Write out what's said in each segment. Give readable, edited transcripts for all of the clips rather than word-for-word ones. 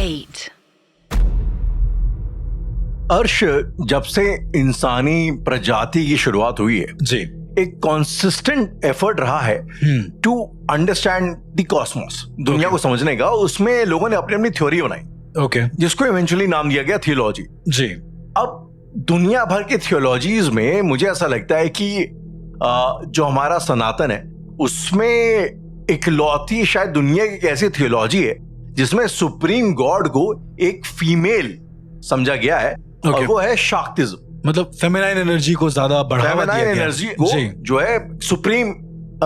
8. अर्श, जब से इंसानी प्रजाति की शुरुआत हुई है जी, एक कॉन्सिस्टेंट एफर्ट रहा है टू अंडरस्टैंड द कॉस्मोस, दुनिया को समझने का। उसमें लोगों ने अपनी अपनी थ्योरी बनाई, ओके, जिसको इवेंचुअली नाम दिया गया थियोलॉजी। जी। अब दुनिया भर के थियोलॉजीज में मुझे ऐसा लगता है कि जो हमारा सनातन है उसमें इकलौती शायद दुनिया की एक ऐसी थियोलॉजी है जिसमें सुप्रीम गॉड को एक फीमेल समझा गया है, और वो है शाक्तिज्म। मतलब फेमिनाइन एनर्जी को ज्यादा बढ़ावा दिया गया, एनर्जी को जो है सुप्रीम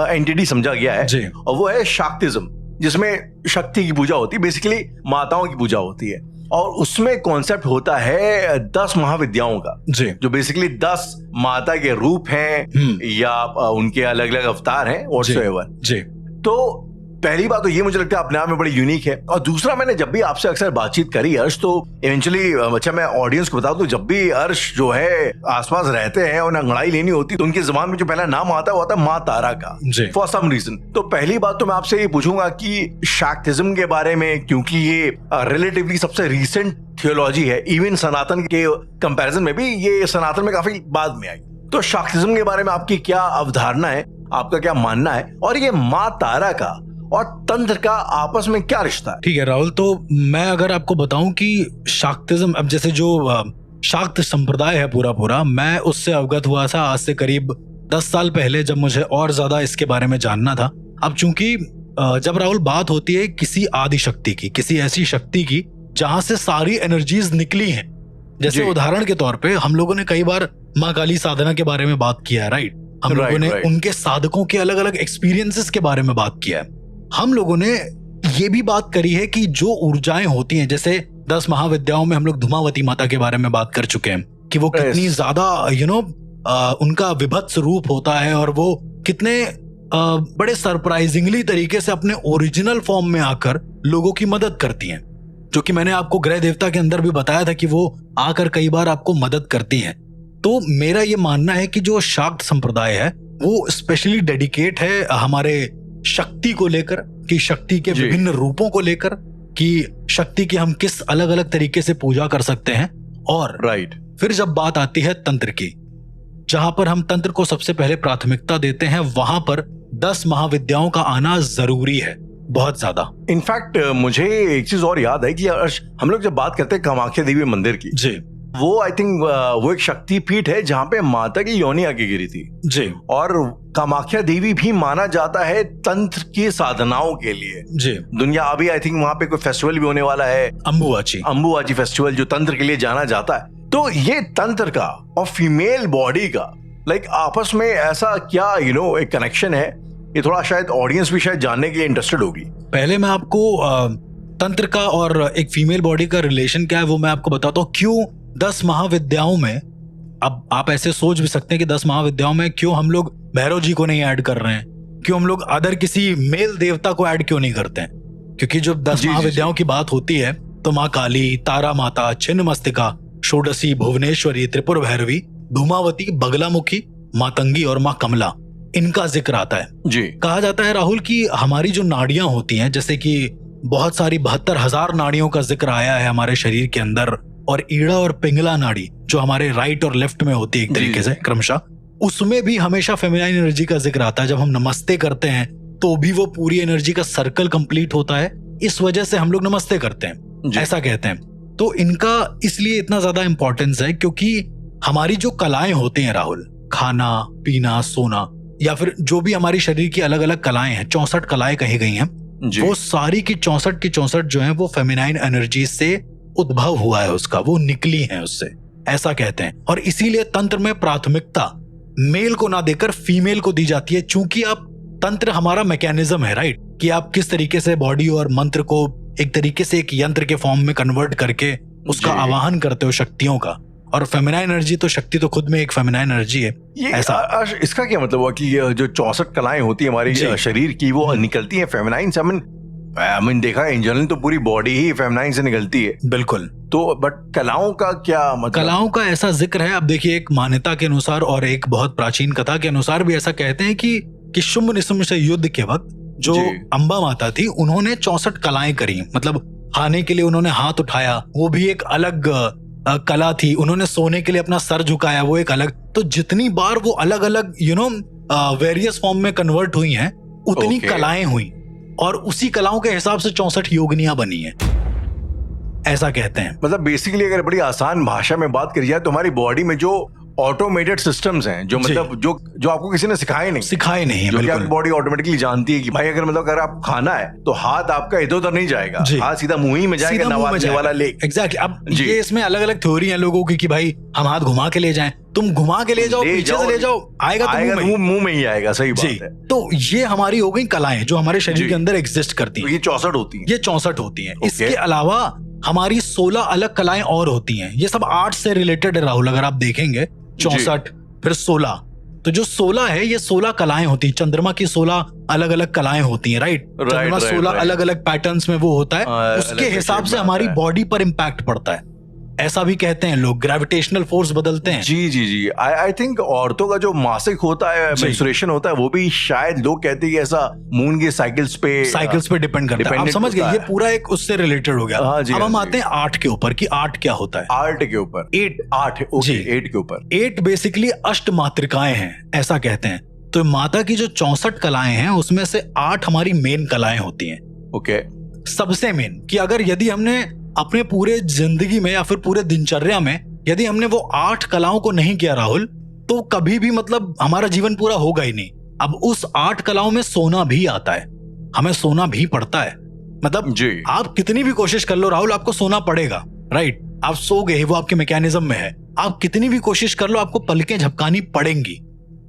एंटिटी समझा गया है जी। और वो है शाक्तिज्म, जिसमें शक्ति की पूजा होती है, बेसिकली माताओं की पूजा होती है। और उसमें कॉन्सेप्ट होता है 10 महाविद्याओं का, जी, जो बेसिकली 10 माता के रूप हैं या उनके अलग अलग अवतार हैं whatsoever। जी। तो पहली बात तो ये मुझे लगता है अपने आप में बड़ी यूनिक है। और दूसरा, मैंने जब भी आपसे अक्सर बातचीत करी अर्श, तो इवेंचुअली अच्छा मैं ऑडियंस को बताऊं तो जब भी अर्श जो है आसपास रहते हैं और अंगड़ाई लेनी होती तो उनकी जुबान में जो पहला नाम आता है वो आता है माँ तारा का, फॉर सम रीजन। तो पहली बात तो मैं आपसे ये पूछूंगा कि शाक्तिज्म के बारे में, क्योंकि ये रिलेटिवली सबसे रिसेंट थियोलॉजी है, इवन सनातन के कंपैरिजन में भी ये सनातन में काफी बाद में आई। तो शाक्तिज्म के बारे में आपकी क्या अवधारणा है, आपका क्या मानना है, और ये माँ तारा का और तंत्र का आपस में क्या रिश्ता है? ठीक है राहुल, तो मैं अगर आपको बताऊं कि शाक्तिज्म, अब जैसे जो शाक्त संप्रदाय है पूरा, मैं उससे अवगत हुआ था आज से करीब 10 साल पहले, जब मुझे और ज्यादा इसके बारे में जानना था। अब चूंकि जब राहुल बात होती है किसी आदि शक्ति की, किसी ऐसी शक्ति की जहां से सारी एनर्जीज निकली हैं, जैसे उदाहरण के तौर पे हम लोगों ने कई बार माँ काली साधना के बारे में बात किया है, राइट? हम लोगों ने उनके साधकों के अलग अलग एक्सपीरियंसेस के बारे में बात किया है। हम लोगों ने ये भी बात करी है कि जो ऊर्जाएं होती हैं, जैसे 10 महाविद्याओं में हम लोग धूमावती माता के बारे में बात कर चुके हैं कि वो कितनी ज्यादा उनका विभत्स रूप होता है और वो कितने बड़े सरप्राइजिंगली तरीके से अपने ओरिजिनल फॉर्म में आकर लोगों की मदद करती हैं, जो कि मैंने आपको ग्रह देवता के अंदर भी बताया था कि वो आकर कई बार आपको मदद करती हैं। तो मेरा ये मानना है कि जो शाक्त संप्रदाय है वो स्पेशली डेडिकेट है हमारे शक्ति को लेकर, कि शक्ति के विभिन्न रूपों को लेकर, कि शक्ति की हम किस अलग अलग तरीके से पूजा कर सकते हैं। और फिर जब बात आती है तंत्र की, जहां पर हम तंत्र को सबसे पहले प्राथमिकता देते हैं, वहां पर 10 महाविद्याओं का आना जरूरी है, बहुत ज्यादा। इनफैक्ट मुझे एक चीज और याद है कि हम लोग जब बात करते हैं कामाख्या देवी मंदिर की, जी, वो आई थिंक वो एक शक्ति पीठ है जहां पे माता की योनि आके गिरी थी, जी। और कामाख्या देवी भी माना जाता है तंत्र की साधनाओं के लिए, जी। दुनिया अभी आई थिंक वहां पे कोई फेस्टिवल भी होने वाला है, अंबुबाची फेस्टिवल, जो तंत्र के लिए जाना जाता है। तो ये तंत्र का और फीमेल बॉडी का आपस में ऐसा क्या एक कनेक्शन है, ये थोड़ा शायद ऑडियंस भी शायद जानने के लिए इंटरेस्टेड होगी। पहले मैं आपको तंत्र का और एक फीमेल बॉडी का रिलेशन क्या है वो मैं आपको बताता हूँ। क्यों 10 महाविद्याओं में, अब आप ऐसे सोच भी सकते हैं कि 10 महाविद्याओं में क्यों हम लोग भैरव जी को नहीं ऐड कर रहे हैं, क्यों हम लोग अदर किसी मेल देवता को ऐड क्यों नहीं करते हैं? क्योंकि जब 10 महाविद्याओं की बात होती है तो माँ काली, तारा माता, छिन्नमस्तिका, षोडशी, भुवनेश्वरी, त्रिपुर भैरवी, धूमावती, बगलामुखी, मातंगी और माँ कमला, इनका जिक्र आता है। जी। कहा जाता है राहुल कि हमारी जो नाड़ियां होती हैं, जैसे कि बहुत सारी 72,000 नाड़ियों का जिक्र आया है हमारे शरीर के अंदर, और ईड़ा और पिंगला नाड़ी जो हमारे राइट और लेफ्ट में होती है एक तरीके से क्रमशः, उसमें भी हमेशा फेमिनाइन एनर्जी का जिक्र आता है। जब हम नमस्ते करते हैं तो भी वो पूरी एनर्जी का सर्कल कंप्लीट होता है, इस वजह से हम लोग नमस्ते करते हैं, ऐसा कहते हैं। तो इनका इसलिए इतना ज्यादा इंपॉर्टेंस है क्योंकि हमारी जो कलाएं होती हैं राहुल, खाना पीना सोना, या फिर जो भी हमारी शरीर की अलग अलग कलाएं हैं, 64 कलाएं कही गई हैं, वो सारी की 64 जो हैं वो फेमिनाइन एनर्जी से उद्भव हुआ है, उसका वो निकली है उससे, ऐसा कहते हैं। और इसीलिए तंत्र में प्राथमिकता मेल को ना देकर फीमेल को दी जाती है, चूंकि आप तंत्र हमारा मैकेनिज्म है, राइट, कि आप किस तरीके से बॉडी और मंत्र को एक तरीके से एक यंत्र के फॉर्म में कन्वर्ट करके उसका आवाहन करते हो शक्तियों का। और फेमिनाइन एनर्जी तो शक्ति तो खुद में एक फेमिनाइन एनर्जी है। ऐसा इसका क्या मतलब हुआ कि जो 64 कलाएं होती है हमारी शरीर की, वो निकलती है फेमिनाइन से? मैंने देखा है इन जनरल तो पूरी बॉडी ही फेमिनाइन से निकलती है। बिल्कुल। तो बट कलाओं का क्या मतलब? कलाओं का ऐसा जिक्र है, अब देखिए, एक मान्यता के अनुसार और एक बहुत प्राचीन कथा के अनुसार भी ऐसा कहते हैं कि शुंभ निशुंभ से युद्ध के वक्त जो अम्बा माता थी, उन्होंने 64 कलाएं करी, मतलब खाने के लिए उन्होंने हाथ उठाया, वो भी एक अलग कला थी। उन्होंने सोने के लिए अपना सर झुकाया, वो एक अलग। तो जितनी बार वो अलग अलग वेरियस फॉर्म में कन्वर्ट हुई हैं, उतनी कलाएं हुई, और उसी कलाओं के हिसाब से 64 योगिनियां बनी हैं, ऐसा कहते हैं। मतलब बेसिकली अगर बड़ी आसान भाषा में बात करी जाए तो हमारी बॉडी में जो ऑटोमेटेड सिस्टम्स हैं, जो मतलब जो आपको किसी ने सिखाए नहीं है, जो कि आपकी बॉडी ऑटोमेटिकली जानती है कि भाई अगर मतलब अगर आप खाना है तो हाथ आपका इधर उधर नहीं जाएगा, हाथ सीधा मुंह ही में जाएगा, नवाबी वाला ले। एग्जैक्टली। अब ये इसमें अलग अलग थ्योरी है लोगों की कि भाई हम हाथ घुमा के ले जाएं, तुम घुमा के ले जाओ, पीछे से ले जाओ, आएगा तो मुंह में ही आएगा। सही बात है। तो ये हमारी हो गई कलाएं जो हमारे शरीर के अंदर एग्जिस्ट करती हैं। ये 64 होती हैं। ये 64 होती हैं। इसके अलावा हमारी 16 अलग कलाएं और होती हैं। ये सब आर्ट से रिलेटेड है राहुल, अगर आप देखेंगे 64 फिर 16, तो जो 16 है ये 16 कलाएं होती हैं। चंद्रमा की 16 अलग अलग कलाएं होती हैं, राइट। चंद्रमा 16 अलग अलग पैटर्न्स में वो होता है, उसके हिसाब से हमारी बॉडी पर इम्पैक्ट पड़ता है, ऐसा भी कहते हैं लोग। ग्रेविटेशनल फोर्स बदलते हैं। जी। आई थिंक औरतों का जो मासिक होता है, मेंस्ट्रुएशन होता है, वो भी शायद लोग कहते हैं कि ऐसा मून के साइकिल्स पे डिपेंड करता है। आप समझ गए, ये पूरा एक उससे रिलेटेड हो गया। अब हम आते हैं आर्ट के ऊपर कि आर्ट क्या होता है। आर्ट के ऊपर 8 के ऊपर 8 बेसिकली अष्ट मातृकाएं हैं, ऐसा कहते हैं। तो माता की जो 64 कलाएं हैं उसमें से 8 हमारी मेन कलाएं होती हैं। ओके। सबसे मेन कि अगर यदि हमने अपने पूरे जिंदगी में या फिर पूरे दिनचर्या में यदि हमने वो 8 कलाओं को नहीं किया राहुल, तो कभी भी मतलब हमारा जीवन पूरा होगा ही नहीं। अब उस 8 कलाओं में सोना भी आता है, हमें सोना भी पड़ता है। मतलब आप कितनी भी कोशिश कर लो राहुल, आपको सोना पड़ेगा, राइट। आप सो गए, वो आपके मैकेनिज्म में है। आप कितनी भी कोशिश कर लो, आपको पलकें झपकानी पड़ेंगी,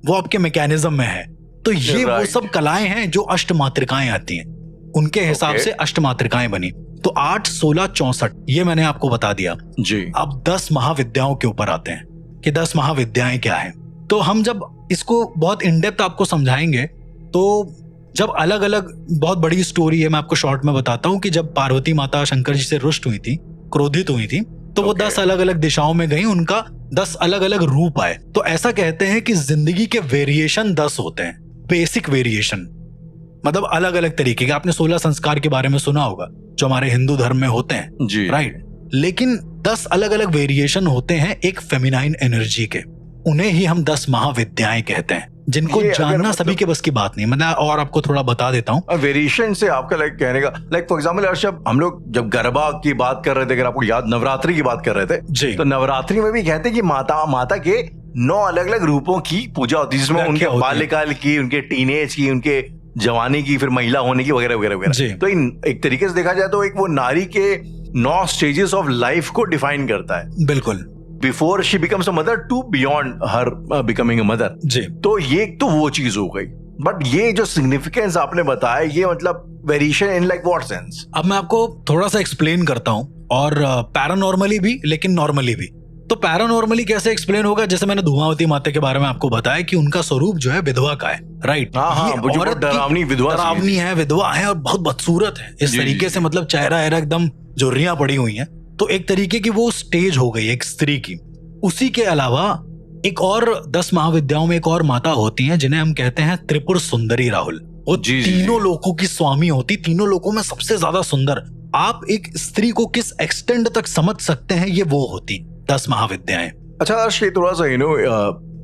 वो आपके मैकेनिज्म में है। तो ये वो सब कलाएं हैं जो अष्ट मातृकाएं आती हैं, उनके हिसाब से अष्ट मातृकाएं बनी। तो 8, 16, 64 ये मैंने आपको बता दिया जी। अब 10 महाविद्याओं के ऊपर आते हैं कि 10 महाविद्याएं क्या है। तो हम जब इसको बहुत इन डेप्थ आपको समझाएंगे, तो जब अलग अलग बहुत बड़ी स्टोरी है, मैं आपको शॉर्ट में बताता हूँ कि जब पार्वती माता शंकर जी से रुष्ट हुई थी, क्रोधित हुई थी, तो वो 10 अलग अलग दिशाओं में गई, उनका 10 अलग अलग रूप आए। तो ऐसा कहते हैं कि जिंदगी के वेरिएशन 10 होते हैं, बेसिक वेरिएशन, मतलब अलग अलग तरीके के। आपने 16 संस्कार के बारे में सुना होगा जो हमारे हिंदू धर्म में होते हैं जी, राइट। लेकिन 10 अलग अलग वेरिएशन होते हैं एक फेमिनाइन एनर्जी के, उन्हें ही हम 10 महाविद्याएं कहते हैं, जिनको जानना सभी के बस की बात नहीं। मैं और आपको थोड़ा बता देता हूँ। वेरिएशन से आपका कहने का फॉर एग्जाम्पल अर्षद, हम लोग जब गरबा की बात कर रहे थे, अगर आपको याद, नवरात्रि की बात कर रहे थे जी, तो नवरात्रि में भी कहते हैं कि माता के 9 अलग अलग रूपों की पूजा होती है, जिसमें उनके बाल्यकाल की, उनके टीनेज की, उनके जवानी की, फिर महिला होने की, वगैरह वगैरह वगैरह। तो एक तरीके से देखा जाए तो एक वो नारी के 9 स्टेजेस ऑफ लाइफ को डिफाइन करता है। बिल्कुल। Before she becomes a mother to beyond her becoming a mother जी। तो ये तो वो चीज हो गई। बट ये जो सिग्निफिकेंस आपने बताया, ये मतलब variation in like what sense? अब मैं आपको थोड़ा सा एक्सप्लेन करता हूँ, और पैरानॉर्मली भी लेकिन नॉर्मली भी। तो पैरानॉर्मली कैसे एक्सप्लेन होगा, जैसे मैंने धूमावती माता के बारे में आपको बताया कि उनका स्वरूप जो है विधवा का है, राइट। औरत डरावनी है, विधवा है और बहुत बदसूरत है इस तरीके से, मतलब चेहरा एकदम झुर्रियां पड़ी हुई हैं। तो एक तरीके की वो स्टेज हो गई एक स्त्री की। उसी के अलावा एक और 10 महाविद्याओं में एक और माता होती हैं जिन्हें हम कहते हैं त्रिपुर सुंदरी राहुल। वो तीनों लोकों की स्वामी होती, तीनों लोकों में सबसे ज्यादा सुंदर। आप एक स्त्री को किस एक्सटेंड तक समझ सकते हैं, ये वो होती 10 महाविद्याएं। अच्छा अर्श, ये थोड़ा सा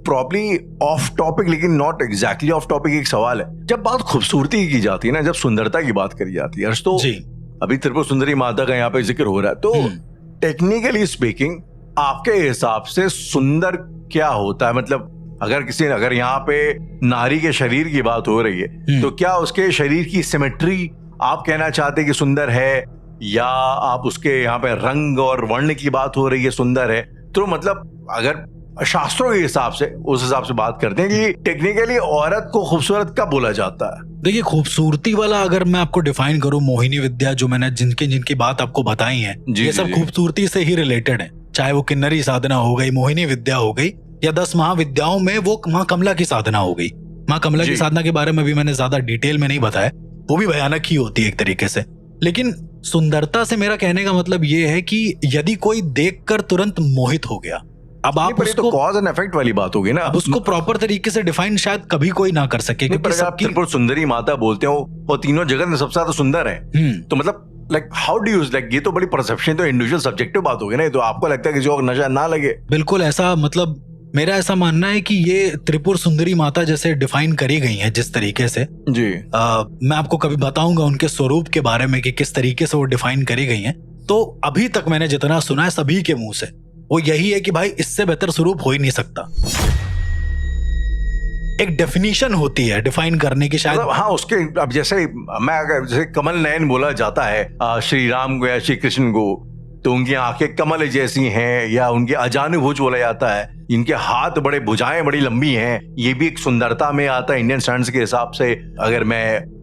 प्रॉब्ली ऑफ टॉपिक लेकिन नॉट एग्जैक्टली ऑफ टॉपिक एक सवाल है। जब बात खूबसूरती की जाती है ना, जब सुंदरता की बात करी जाती है अर्श, तो अभी त्रिपुर सुंदरी माता का यहाँ पे जिक्र हो रहा है, तो टेक्निकली स्पीकिंग आपके हिसाब से सुंदर क्या होता है? मतलब अगर यहाँ पे नारी के शरीर की बात हो रही है, तो क्या उसके शरीर की सिमेट्री आप कहना चाहते हैं कि सुंदर है, या आप उसके यहाँ पे रंग और वर्ण की बात हो रही है सुंदर है? तो मतलब अगर शास्त्रों के हिसाब से, उस हिसाब से बात करते हैं कि टेक्निकली औरत को खूबसूरत कब बोला जाता है? देखिए, खूबसूरती वाला अगर मैं आपको डिफाइन करूं, मोहिनी विद्या जो मैंने जिनकी बात आपको बताई है, ये सब खूबसूरती से ही रिलेटेड है। चाहे वो किन्नरी साधना हो गई, मोहिनी विद्या हो गई, या 10 महाविद्याओं में वो माँ कमला की साधना हो गई। माँ कमला की साधना के बारे में भी मैंने ज्यादा डिटेल में नहीं बताया, वो भी भयानक ही होती है एक तरीके से। लेकिन सुंदरता से मेरा कहने का मतलब ये है कि यदि कोई देखकर तुरंत मोहित हो गया, अब आप उसको कॉज एंड इफेक्ट वाली बात होगी ना, अब उसको प्रॉपर तरीके से डिफाइन शायद कभी कोई ना कर सके, क्योंकि आप त्रिपुर सुंदरी माता बोलते हो, वो तीनों जगत में सबसे ज्यादा सुंदर है, तो मतलब like how do use, like ये तो बड़ी परसेप्शन, तो इंडिविजुअल सब्जेक्टिव बात होगी ना, तो आपको लगता है किसी को नशा ना लगे? बिल्कुल ऐसा, मतलब मेरा ऐसा मानना है कि ये त्रिपुर सुंदरी माता जैसे डिफाइन करी गई है जिस तरीके से जी, मैं आपको कभी बताऊंगा उनके स्वरूप के बारे में कि किस तरीके से वो डिफाइन करी गई हैं। तो अभी तक मैंने जितना सुना है सभी के मुंह से वो यही है कि भाई इससे बेहतर स्वरूप हो ही नहीं सकता। एक डेफिनेशन होती है डिफाइन करने की शायद। मतलब हाँ, उसके अब जैसे मैं अगर जैसे कमल नयन बोला जाता है श्री राम को या श्री कृष्ण को, तो उनकी आंखें कमल जैसी हैं, या उनके अजानुभुज बोला जाता है, इनके हाथ बड़े, भुजाएं बड़ी लंबी हैं, ये भी एक सुंदरता में आता है इंडियन स्टैंडर्ड्स के हिसाब से। अगर मैं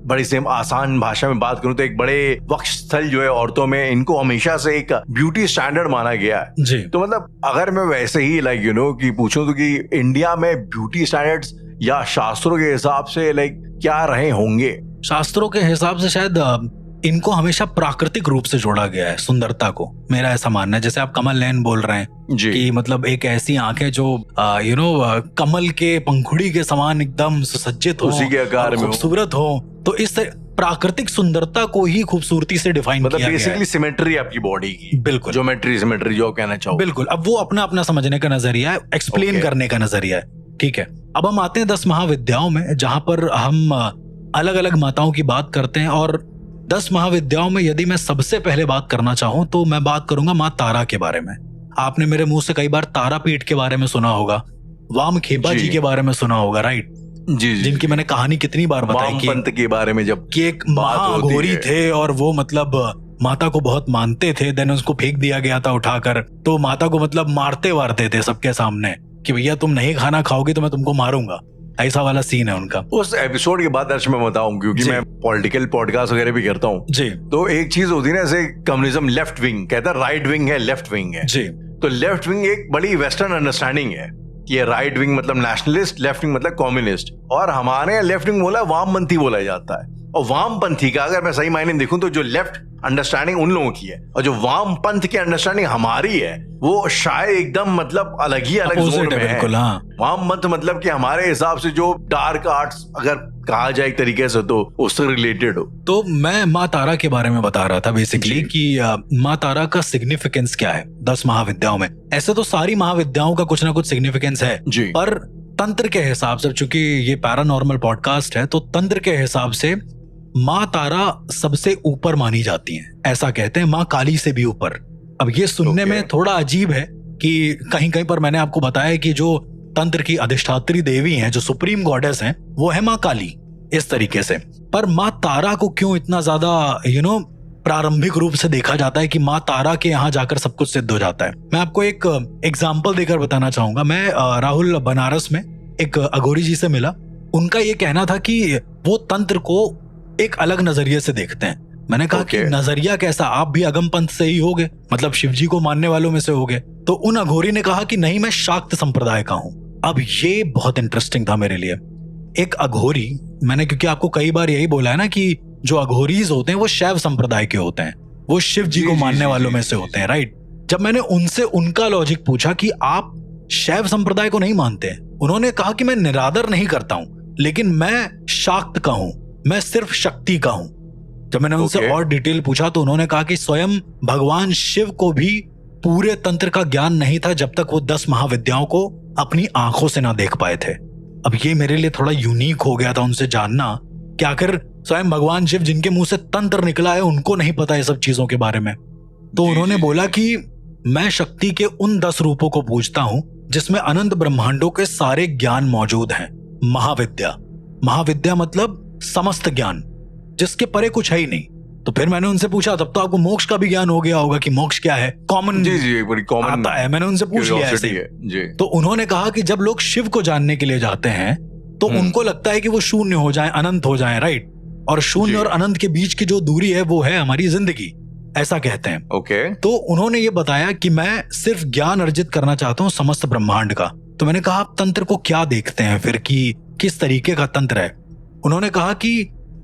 बड़ी सेम आसान भाषा में बात करूं तो एक बड़े वक्षस्थल जो है औरतों में, इनको हमेशा से एक ब्यूटी स्टैंडर्ड माना गया है जी। तो मतलब अगर मैं वैसे ही लाइक यू नो कि पूछूं तो कि इंडिया में ब्यूटी स्टैंडर्ड्स या शास्त्रों के हिसाब से लाइक क्या रहे होंगे? शास्त्रों के हिसाब से शायद इनको हमेशा प्राकृतिक रूप से जोड़ा गया है, सुंदरता को, मेरा ऐसा मानना है। जैसे आप कमल नयन बोल रहे हैं जी, कि मतलब एक ऐसी आंखें जो यू नो कमल के पंखुड़ी के समान एकदम सुसज्जित हो, उसी के आकार में खूबसूरत हो, तो इस प्राकृतिक सुंदरता को ही खूबसूरती से डिफाइन मतलब किया गया है। बेसिकली सिमेट्री आपकी बॉडी की, बिल्कुल ज्योमेट्री, सिमेट्री जो कहना चाहो। बिल्कुल। अब वो अपना अपना समझने का नजरिया है, एक्सप्लेन Okay. करने का नजरिया है, ठीक है। अब हम आते हैं 10 महाविद्याओं में, जहां पर हम अलग अलग माताओं की बात करते हैं। और 10 महाविद्याओं में यदि मैं सबसे पहले बात करना चाहूं तो मैं बात करूंगा माँ तारा के बारे में। आपने मेरे मुंह से कई बार तारापीठ के बारे में सुना होगा, वामखेपा जी के बारे में सुना होगा, राइट? जी, जिनकी मैंने कहानी कितनी बार बताई कि वामपंथ के बारे में जब कि एक महाघोरी थे और वो मतलब माता को बहुत मानते थे, देन उसको फेंक दिया गया था उठाकर, तो माता को मतलब मारते वारते थे सबके सामने कि भैया तुम नहीं खाना खाओगे तो मैं तुमको मारूंगा, ऐसा वाला सीन है उनका। उस एपिसोड के बाद दर्श मैं बताऊं, क्योंकि मैं पॉलिटिकल पॉडकास्ट वगैरह भी करता हूं जी। तो एक चीज होती है ना, जैसे कम्युनिज्म लेफ्ट विंग कहता है, राइट विंग है, लेफ्ट विंग है जी। तो लेफ्ट विंग एक बड़ी वेस्टर्न अंडरस्टैंडिंग है कि ये राइट विंग मतलब नेशनलिस्ट, लेफ्ट विंग मतलब कम्युनिस्ट, और हमारे यहाँ लेफ्ट विंग बोला वामपंथी बोला जाता है। और वामपंथी का अगर मैं सही मायने में देखूं तो जो लेफ्ट अंडरस्टैंडिंग उन लोगों की है और जो वामपंथ की अंडरस्टैंडिंग हमारी है, वो शायद एकदम मतलब अलग ही अलग जोन में है। बिल्कुल, हाँ। वामपंथ मतलब कि हमारे हिसाब से जो डार्क आर्ट्स अगर कहा जाए एक तरीके से तो उससे रिलेटेड हो। तो मैं माँ तारा के बारे में बता रहा था बेसिकली कि माँ तारा का सिग्निफिकेंस क्या है 10 महाविद्याओं में। ऐसे तो सारी महाविद्याओं का कुछ ना कुछ सिग्निफिकेंस है जी। पर तंत्र के हिसाब से, चूंकि ये पैरानॉर्मल पॉडकास्ट है, तो तंत्र के हिसाब से माँ तारा सबसे ऊपर मानी जाती हैं। ऐसा कहते हैं, माँ काली से भी ऊपर। अब ये सुनने में थोड़ा अजीब है कि कहीं कहीं पर मैंने आपको बताया कि जो तंत्र की अधिष्ठात्री देवी हैं, जो सुप्रीम गॉडेस हैं, वो है माँ काली, इस तरीके से। पर माँ तारा को क्यों इतना ज्यादा प्रारंभिक रूप से देखा जाता है कि माँ तारा के यहाँ जाकर सब कुछ सिद्ध हो जाता है? मैं आपको एक एग्जाम्पल देकर बताना चाहूंगा। मैं राहुल बनारस में एक अघोरी जी से मिला। उनका ये कहना था कि वो तंत्र को एक अलग नजरिए से देखते हैं। मैंने कहा कि नजरिया कैसा? आप भी अगम पंथ से ही होगे, मतलब शिव जी को मानने वालों में से होगे। तो उन अघोरी ने कहा कि नहीं, मैं शाक्त संप्रदाय का हूं। अब ये बहुत इंटरेस्टिंग था मेरे लिए। एक अघोरी, मैंने क्योंकि आपको कई बार यही बोला है ना कि जो अघोरीज होते हैं वो शैव संप्रदाय के होते हैं, वो शिव जी को मानने वालों में से होते हैं, राइट? जब मैंने उनसे उनका लॉजिक पूछा कि आप शैव संप्रदाय को नहीं मानते, उन्होंने कहा कि मैं निरादर नहीं करता हूं, लेकिन मैं शाक्त का हूं, मैं सिर्फ शक्ति का हूं। जब मैंने उनसे और डिटेल पूछा तो उन्होंने कहा कि स्वयं भगवान शिव को भी पूरे तंत्र का ज्ञान नहीं था जब तक वो 10 महाविद्याओं को अपनी आंखों से ना देख पाए थे। अब ये मेरे लिए थोड़ा यूनिक हो गया था उनसे जानना कि आखिर स्वयं भगवान शिव जिनके मुंह से तंत्र निकला है उनको नहीं पता ये सब चीजों के बारे में। तो उन्होंने बोला कि मैं शक्ति के उन 10 रूपों को पूजता हूं जिसमें अनंत ब्रह्मांडों के सारे ज्ञान मौजूद हैं। महाविद्या, महाविद्या मतलब समस्त ज्ञान, जिसके परे कुछ है ही नहीं। तो फिर मैंने उनसे पूछा, तब तो आपको मोक्ष का भी ज्ञान हो गया होगा कि मोक्ष क्या है? कॉमन जी बड़ी कॉमन आता है। मैंने उनसे पूछ लिया ऐसे जी। तो उन्होंने कहा कि जब लोग शिव को जानने के लिए जाते हैं तो उनको लगता है कि वो शून्य हो जाए, अनंत हो जाए, राइट? और शून्य और अनंत के बीच की जो दूरी है वो है हमारी जिंदगी, ऐसा कहते हैं। ओके। तो उन्होंने ये बताया कि मैं सिर्फ ज्ञान अर्जित करना चाहता हूँ समस्त ब्रह्मांड का। तो मैंने कहा आप तंत्र को क्या देखते हैं फिर कि किस तरीके का तंत्र है? उन्होंने कहा कि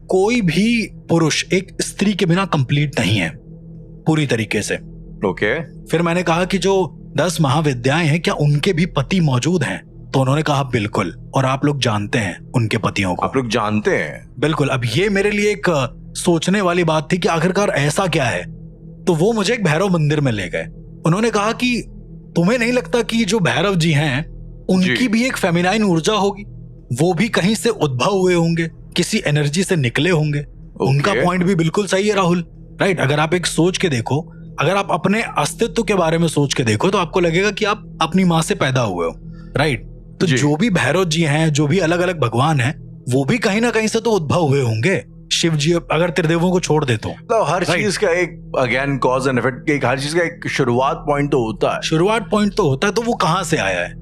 कोई भी पुरुष एक स्त्री के बिना कंप्लीट नहीं है पूरी तरीके से। ओके। फिर मैंने कहा कि जो 10 महाविद्याएं हैं क्या उनके भी पति मौजूद हैं? तो उन्होंने कहा बिल्कुल। और आप लोग जानते हैं उनके पतियों को? आप लोग जानते हैं? बिल्कुल। अब ये मेरे लिए एक सोचने वाली बात थी कि आखिरकार ऐसा क्या है। तो वो मुझे एक भैरव मंदिर में ले गए। उन्होंने कहा कि तुम्हें नहीं लगता कि जो भैरव जी हैं उनकी भी एक फेमिनाइन ऊर्जा होगी, वो भी कहीं से उद्भव हुए होंगे, किसी एनर्जी से निकले होंगे। उनका पॉइंट भी बिल्कुल सही है राहुल, राइट। अगर आप एक सोच के देखो, अगर आप अपने अस्तित्व के बारे में सोच के देखो तो आपको लगेगा कि आप अपनी माँ से पैदा हुए हो, राइट। तो जो भी भैरव जी हैं, जो भी अलग अलग भगवान हैं, वो भी कहीं ना कहीं से तो उद्भव हुए होंगे। शिव जी अगर त्रिदेवों को छोड़ देते हो तो हर चीज का एक अगेन कॉज एंड इफेक्ट, हर चीज का एक शुरुआत पॉइंट तो होता है। शुरुआत पॉइंट तो होता है, तो वो कहाँ से आया है।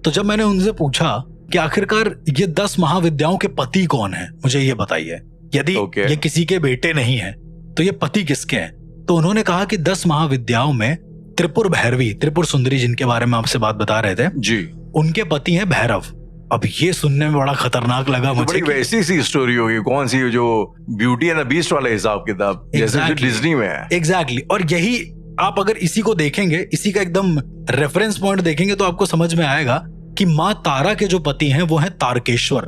तो जब मैंने उनसे पूछा कि आखिरकार ये 10 महाविद्याओं के पति कौन है, मुझे ये बताइए, यदि ये किसी के बेटे नहीं है तो ये पति किसके हैं। तो उन्होंने कहा कि 10 महाविद्याओं में त्रिपुर भैरवी, त्रिपुर सुंदरी जिनके बारे में आपसे बात बता रहे थे जी, उनके पति हैं भैरव। अब ये सुनने में बड़ा खतरनाक लगा मुझे। बड़ी वैसी सी स्टोरी होगी, कौन सी जो ब्यूटी एंड द बीस्ट वाले हिसाब किताब, जैसे जो डिज्नी में है। एग्जैक्टली। और यही आप अगर इसी को देखेंगे, इसी का एकदम रेफरेंस पॉइंट देखेंगे तो आपको समझ में आएगा कि माँ तारा के जो पति हैं वो हैं तारकेश्वर।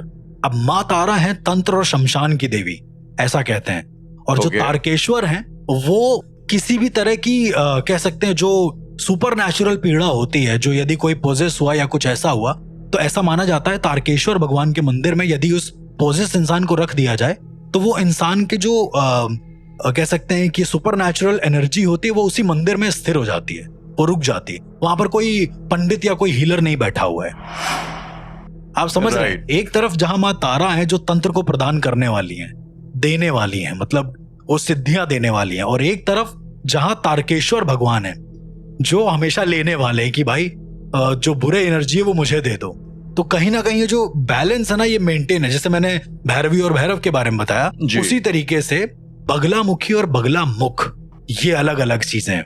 अब माँ तारा है तंत्र और शमशान की देवी, ऐसा कहते हैं। और जो तारकेश्वर हैं वो किसी भी तरह की कह सकते हैं जो सुपर नेचुरल पीड़ा होती है, जो यदि कोई पोजेस हुआ या कुछ ऐसा हुआ, तो ऐसा माना जाता है तारकेश्वर भगवान के मंदिर में यदि उस पोजेस इंसान को रख दिया जाए तो वो इंसान के जो कह सकते हैं कि सुपर नेचुरल एनर्जी होती है वो उसी मंदिर में स्थिर हो जाती है, वो रुक जाती है। वहां पर कोई पंडित या कोई हीलर नहीं बैठा हुआ है। आप समझ रहे हैं, एक तरफ जहां माँ तारा है जो तंत्र को प्रदान करने वाली हैं, देने वाली हैं, मतलब वो सिद्धियां देने वाली हैं, और एक तरफ जहां तारकेश्वर भगवान है जो हमेशा लेने वाले हैं कि भाई जो बुरे एनर्जी है वो मुझे दे दो। तो कहीं ना कहीं ये जो बैलेंस है ना, ये मेंटेन है। जैसे मैंने भैरवी और भैरव के बारे में बताया, उसी तरीके से बगलामुखी और बगलामुख ये अलग अलग चीजें हैं।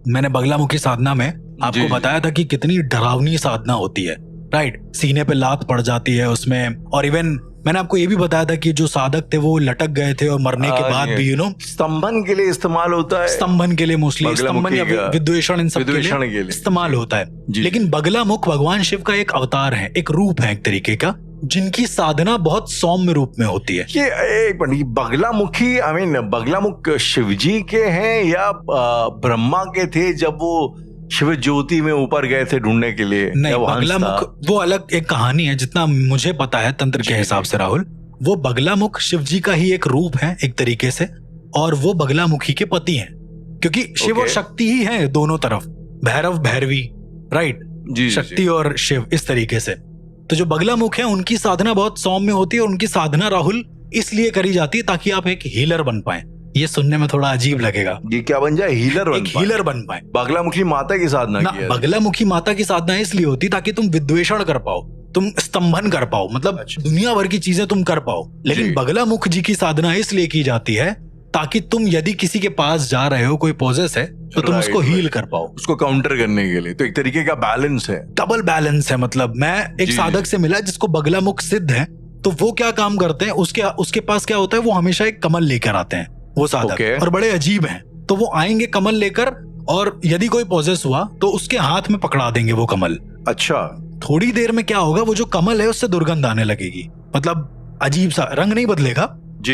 मैंने बगलामुखी साधना में आपको बताया था कि कितनी डरावनी साधना होती है, राइट। सीने पे लात पड़ जाती है उसमें, और इवन मैंने आपको ये भी बताया था कि जो साधक थे वो लटक गए थे और मरने के बाद भी स्तंभन के लिए इस्तेमाल होता है। स्तंभन के लिए मोस्टली, स्तंभन या विद्वेषण, इन सब के लिए इस्तेमाल होता है। लेकिन बगलामुख भगवान शिव का एक अवतार है, एक रूप है एक तरीके का, जिनकी साधना बहुत सौम्य रूप में होती है। ये बगलामुखी, आई मीन बगलामुख शिवजी के हैं या ब्रह्मा के थे जब वो शिव ज्योति में ऊपर गए थे ढूंढने के लिए? नहीं, बगलामुख वो अलग एक कहानी है। जितना मुझे पता है तंत्र के हिसाब से राहुल, वो बगलामुख शिव जी का ही एक रूप है एक तरीके से, और वो बगलामुखी के पति हैं, क्योंकि शिव और शक्ति ही है दोनों तरफ, भैरव भैरवी, राइट, शक्ति और शिव, इस तरीके से। तो जो बगलामुख है उनकी साधना बहुत सौम्य होती है, और उनकी साधना राहुल इसलिए करी जाती है ताकि आप एक हीलर बन पाए। ये सुनने में थोड़ा अजीब लगेगा, ये क्या बन जाए, हीलर बन पाए। बगलामुखी माता की साधना की, बगलामुखी माता की साधना इसलिए होती ताकि तुम विद्वेषण कर पाओ, तुम स्तंभन कर पाओ, मतलब दुनिया भर की चीजें तुम कर पाओ। लेकिन बगलामुख जी की साधना इसलिए की जाती है ताकि तुम यदि किसी के पास जा रहे हो, कोई पोजेस है, तो तुम उसको हील कर पाओ, उसको काउंटर करने के लिए। तो एक तरीके का बैलेंस है, डबल बैलेंस है। मतलब मैं एक साधक से मिला जिसको बगलामुख सिद्ध है, तो वो क्या काम करते हैं, उसके पास क्या होता है, वो हमेशा एक कमल लेकर आते हैं वो साधक, और बड़े अजीब हैं। तो वो आएंगे कमल लेकर, और यदि कोई पोजेस हुआ तो उसके हाथ में पकड़ा देंगे वो कमल। अच्छा, थोड़ी देर में क्या होगा, वो जो कमल है उससे दुर्गंध आने लगेगी, मतलब अजीब सा, रंग नहीं बदलेगा,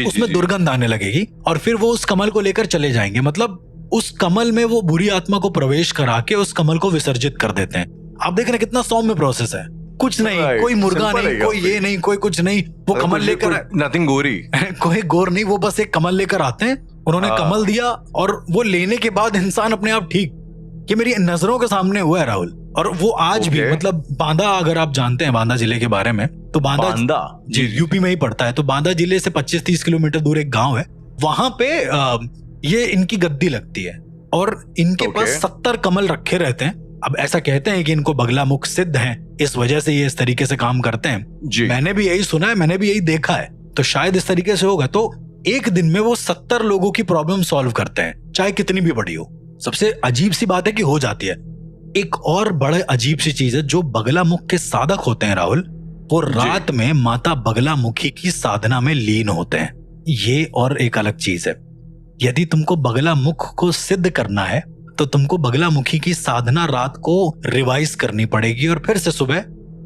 उसमें दुर्गंध आने लगेगी, और फिर वो उस कमल को लेकर चले जाएंगे। मतलब उस कमल में वो बुरी आत्मा को प्रवेश करा के उस कमल को विसर्जित कर देते हैं। आप देख रहे हैं कितना सौम्य प्रोसेस है, कुछ नहीं, कोई मुर्गा नहीं, कोई ये नहीं, कोई कुछ नहीं, वो कमल लेकर, नथिंग गोरी कोई गोर नहीं, वो बस एक कमल लेकर आते हैं। उन्होंने कमल दिया और वो लेने के बाद इंसान अपने आप ठीक। ये मेरी नजरों के सामने हुआ है राहुल, और वो आज भी, मतलब बांदा, अगर आप जानते हैं बांदा जिले के बारे में, तो बांदा जी यूपी में ही पड़ता है। तो बांदा जिले से 25-30 किलोमीटर दूर एक गांव है, वहां पे ये इनकी गद्दी लगती है, और इनके पास 70 कमल रखे रहते हैं। अब ऐसा कहते हैं कि इनको बगलामुख सिद्ध हैं, इस वजह से ये इस तरीके से काम करते हैं। मैंने भी यही सुना है, मैंने भी यही देखा है, तो शायद इस तरीके से होगा। तो एक दिन में वो 70 लोगों की प्रॉब्लम सॉल्व करते हैं, चाहे कितनी भी बड़ी हो। सबसे अजीब सी बात है कि हो जाती है। एक और बड़े अजीब सी चीज है, जो बगलामुख के साधक होते हैं राहुल, वो रात में माता बगलामुखी की साधना में लीन होते हैं। ये और एक अलग चीज है। यदि तुमको बगलामुख को सिद्ध करना है तो तुमको बगलामुखी की साधना रात को रिवाइज करनी पड़ेगी, और फिर से सुबह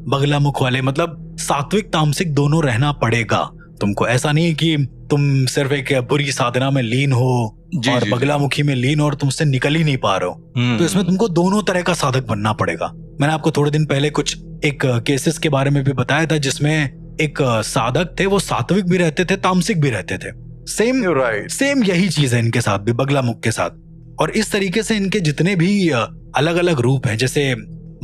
बगलामुख वाले, मतलब सात्विक तामसिक दोनों रहना पड़ेगा। तुमको। ऐसा नहीं कि तुम सिर्फ एक बुरी साधना में लीन हो और बगलामुखी में लीन हो और तुमसे निकल ही नहीं पा रहे हो। तो इसमें तुमको दोनों तरह का साधक बनना पड़ेगा। मैंने आपको थोड़े दिन पहले कुछ एक केसेस के बारे में भी बताया था जिसमें एक साधक थे, वो सात्विक भी रहते थे, तामसिक भी रहते थे। सेम यही चीज है इनके साथ भी, बगलामुख के साथ। और इस तरीके से इनके जितने भी अलग अलग रूप हैं, जैसे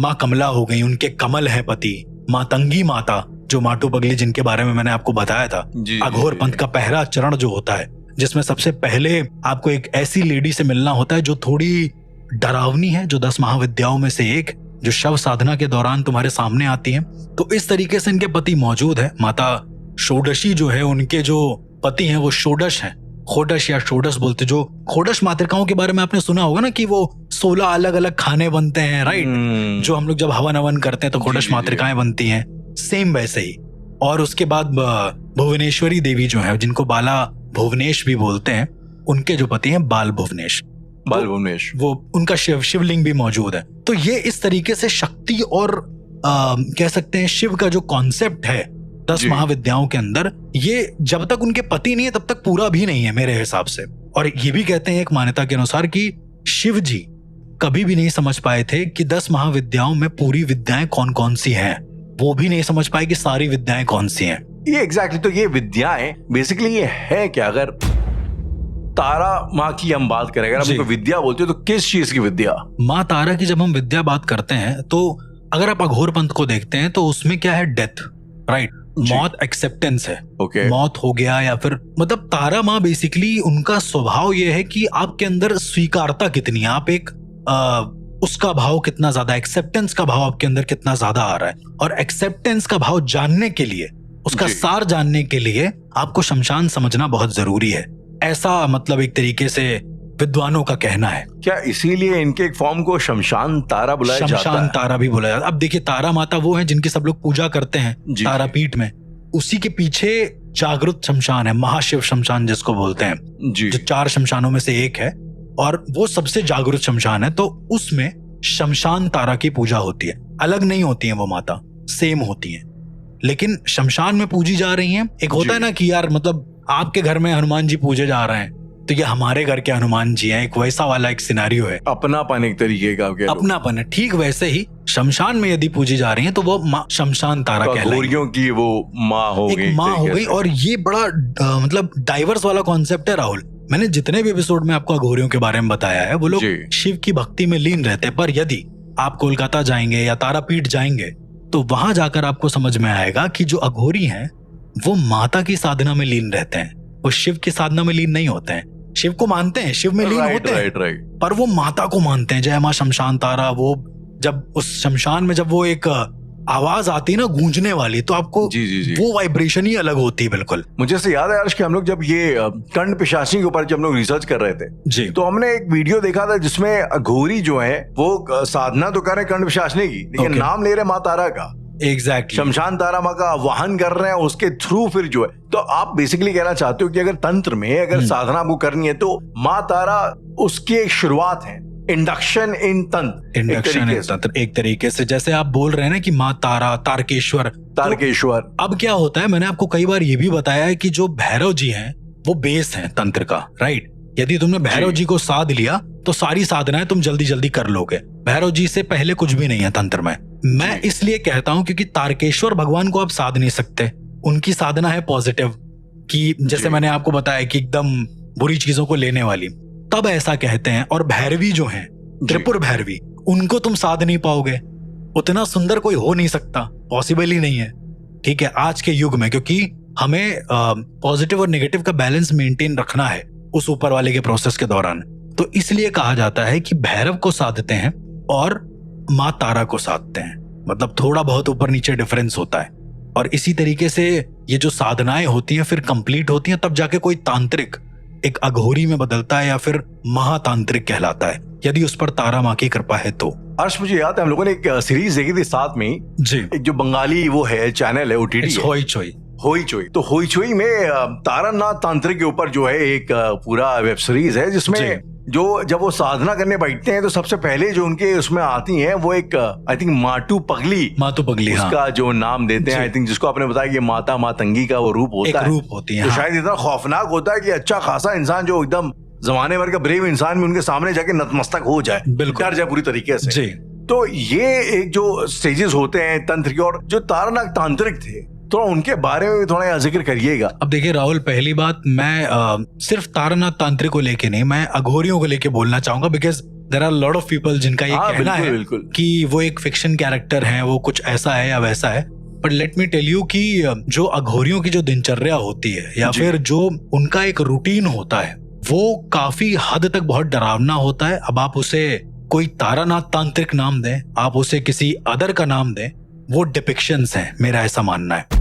माँ कमला हो गई, उनके कमल है पति, माँ तंगी माता जो माटू पगली जिनके बारे में मैंने आपको बताया था, अघोर पंथ का पहला चरण जो होता है जिसमें सबसे पहले आपको एक ऐसी लेडी से मिलना होता है जो थोड़ी डरावनी है, जो 10 महाविद्याओं में से एक, जो शव साधना के दौरान तुम्हारे सामने आती है। तो इस तरीके से इनके पति मौजूद है। माता षोडशी जो है, उनके जो पति हैं वो षोडश हैं, खोडश या षोडश बोलते। जो खोडश मातृकाओं के बारे में आपने सुना होगा ना कि वो 16 अलग अलग खाने बनते हैं, राइट? जो हम लोग जब हवन हवन करते हैं तो खोडश मातृकाएं बनती हैं, सेम वैसे ही। और उसके बाद भुवनेश्वरी देवी जो है, जिनको बाला भुवनेश भी बोलते हैं, उनके जो पति हैं बाल भुवनेश, वो उनका शिवलिंग भी मौजूद है। तो ये इस तरीके से शक्ति और कह सकते हैं शिव का जो कॉन्सेप्ट है 10 महाविद्याओं के अंदर, ये जब तक उनके पति नहीं है तब तक पूरा भी नहीं है मेरे हिसाब से। और ये भी कहते हैं एक मान्यता के अनुसार कि शिव जी कभी भी नहीं समझ पाए थे कि 10 महाविद्याओं में पूरी विद्याएं कौन कौन सी हैं। वो भी नहीं समझ पाए कि सारी विद्याएं कौन सी हैं। ये एग्जैक्टली तो ये विद्याएं बेसिकली ये है क्या? अगर तारा माँ की हम बात करें, अगर हम विद्या बोलते हो तो किस चीज की विद्या? माँ तारा की जब हम विद्या बात करते हैं तो अगर आप अघोर पंथ को देखते हैं तो उसमें क्या है? Death, right? मौत एक्सेप्टेंस है। मौत हो गया या फिर मतलब तारा माँ बेसिकली उनका स्वभाव ये है कि आपके अंदर स्वीकारता कितनी है, आप एक उसका भाव कितना ज्यादा, एक्सेप्टेंस का भाव आपके अंदर कितना ज्यादा आ रहा है। और एक्सेप्टेंस का भाव जानने के लिए, उसका सार जानने के लिए आपको शमशान समझना बहुत जरूरी है। ऐसा मतलब एक तरीके से विद्वानों का कहना है। क्या इसीलिए इनके एक फॉर्म को शमशान तारा बुलाया जाता है? शमशान तारा भी बुलाया जाता है। अब देखिए, तारा माता वो है जिनकी सब लोग पूजा करते हैं तारापीठ में। उसी के पीछे जागृत शमशान है, महाशिव शमशान जिसको बोलते हैं, जो 4 शमशानों में से एक है और वो सबसे जागृत शमशान है। तो उसमें शमशान तारा की पूजा होती है। अलग नहीं होती है वो माता, सेम होती है, लेकिन शमशान में पूजी जा रही हैं। एक होता है ना कि यार मतलब आपके घर में हनुमान जी पूजे जा रहे हैं तो ये हमारे घर के हनुमान जी हैं, एक वैसा वाला एक सिनेरियो है। अपनापन एक तरीके का अपनापन है। ठीक वैसे ही शमशान में यदि पूजी जा रही हैं तो वो माँ शमशान तारा कहलाएगी। गौरियों की वो माँ हो गई, एक माँ हो गई। और ये बड़ा मतलब डाइवर्स वाला कॉन्सेप्ट है राहुल। मैंने जितने भी एपिसोड में आपको अघोरियों के बारे में बताया है वो लोग शिव की भक्ति में लीन रहते हैं। पर यदि आप कोलकाता जाएंगे या तारापीठ जाएंगे तो वहां जाकर आपको समझ में आएगा कि जो अघोरी हैं वो माता की साधना में लीन रहते हैं, वो शिव की साधना में लीन नहीं होते हैं। शिव को मानते हैं, शिव में लीन होते हैं, पर वो माता को मानते हैं। जय मां शमशान तारा। वो जब उस शमशान में जब वो एक आवाज आती है ना गूंजने वाली, तो आपको वो वाइब्रेशन ही अलग होती है बिल्कुल। मुझे से याद है यार कि हम लोग जब ये कंड पिशाची के ऊपर जब हम लोग रिसर्च कर रहे थे तो हमने एक वीडियो देखा था जिसमें अघोरी जो है वो साधना तो कर रहे कंड पिशाचनी की, लेकिन नाम ले रहे माँ तारा का। एग्जैक्टली शमशान तारा माँ का वाहन कर रहे हैं, उसके थ्रू फिर जो है। तो आप बेसिकली कहना चाहते हो कि अगर तंत्र में अगर साधना आपको करनी है तो माँ तारा उसकी एक शुरुआत है, इंडक्शन इन तंत्र। इंडक्शन इन तंत्र एक तरीके से, जैसे आप बोल रहे हैं ना कि माँ तारा, तारकेश्वर। तो अब क्या होता है, मैंने आपको कई बार ये भी बताया है कि जो भैरव जी हैं वो बेस हैं तंत्र का, राइट? यदि तुमने भैरव जी को साध लिया तो सारी साधनाएं तुम जल्दी जल्दी कर लोगे। भैरव जी से पहले कुछ भी नहीं है तंत्र में। मैं इसलिए कहता हूं क्योंकि तारकेश्वर भगवान को आप साध नहीं सकते। उनकी साधना है पॉजिटिव, कि जैसे मैंने आपको बताया कि एकदम बुरी चीजों को लेने वाली, तब ऐसा कहते हैं। और भैरवी जो हैं, त्रिपुर भैरवी, उनको तुम साध नहीं पाओगे। उतना सुंदर कोई हो नहीं सकता, पॉसिबल ही नहीं है, ठीक है, आज के युग में। क्योंकि हमें पॉजिटिव और नेगेटिव का बैलेंस मेंटेन रखना है उस ऊपर वाले के प्रोसेस के दौरान। तो इसलिए कहा जाता है कि भैरव को साधते हैं और माँ तारा को साधते हैं। मतलब थोड़ा बहुत ऊपर नीचे डिफरेंस होता है। और इसी तरीके से ये जो साधनाएं होती हैं फिर कंप्लीट होती हैं, तब जाके कोई तांत्रिक एक अघोरी में बदलता है या फिर महातांत्रिक कहलाता है, यदि उस पर तारा माँ की कृपा है तो। अर्श, मुझे याद है हम लोगों ने एक सीरीज देखी थी साथ में जी, एक जो बंगाली वो है चैनल है OTT, होई चोई। तो होई चोई में तारानाथ तांत्रिक के ऊपर जो है एक पूरा वेब सीरीज है जिसमें जो जब वो साधना करने बैठते हैं तो सबसे पहले जो उनके उसमें आती हैं वो एक आई थिंक माटू पगली, मातु पगली, हाँ, उसका जो नाम देते हैं, जी। आई थिंक जिसको आपने बताया कि माता मातंगी का वो रूप एक होता है, रूप होती है, तो हाँ। शायद इतना खौफनाक होता है कि अच्छा खासा इंसान जो एकदम जमाने भर का ब्रेव इंसान भी उनके सामने जाके नतमस्तक हो जाए, बिल्कुल। डर जाए पूरी तरीके से। जी। तो ये एक जो स्टेजेस होते हैं तंत्र के, और जो तारानाथ तांत्रिक थे तो उनके बारे में भी थोड़ा जिक्र करिएगा। अब देखिए राहुल, पहली बात मैं सिर्फ तारानाथ तांत्रिक को लेके नहीं, मैं अघोरियों को लेके बोलना चाहूंगा, because there are lot of people जिनका ये हाँ, कहना बिल्कुल, है बिल्कुल। कि वो एक फिक्शन कैरेक्टर है, वो कुछ ऐसा है या वैसा है। But let me tell you कि जो अघोरियों की जो दिनचर्या होती है या जी। फिर जो उनका एक रूटीन होता है वो काफी हद तक बहुत डरावना होता है। अब आप उसे कोई तारानाथ तांत्रिक नाम दें, आप उसे किसी अदर का नाम दें, वो डिपिक्शंस हैं, मेरा ऐसा मानना है।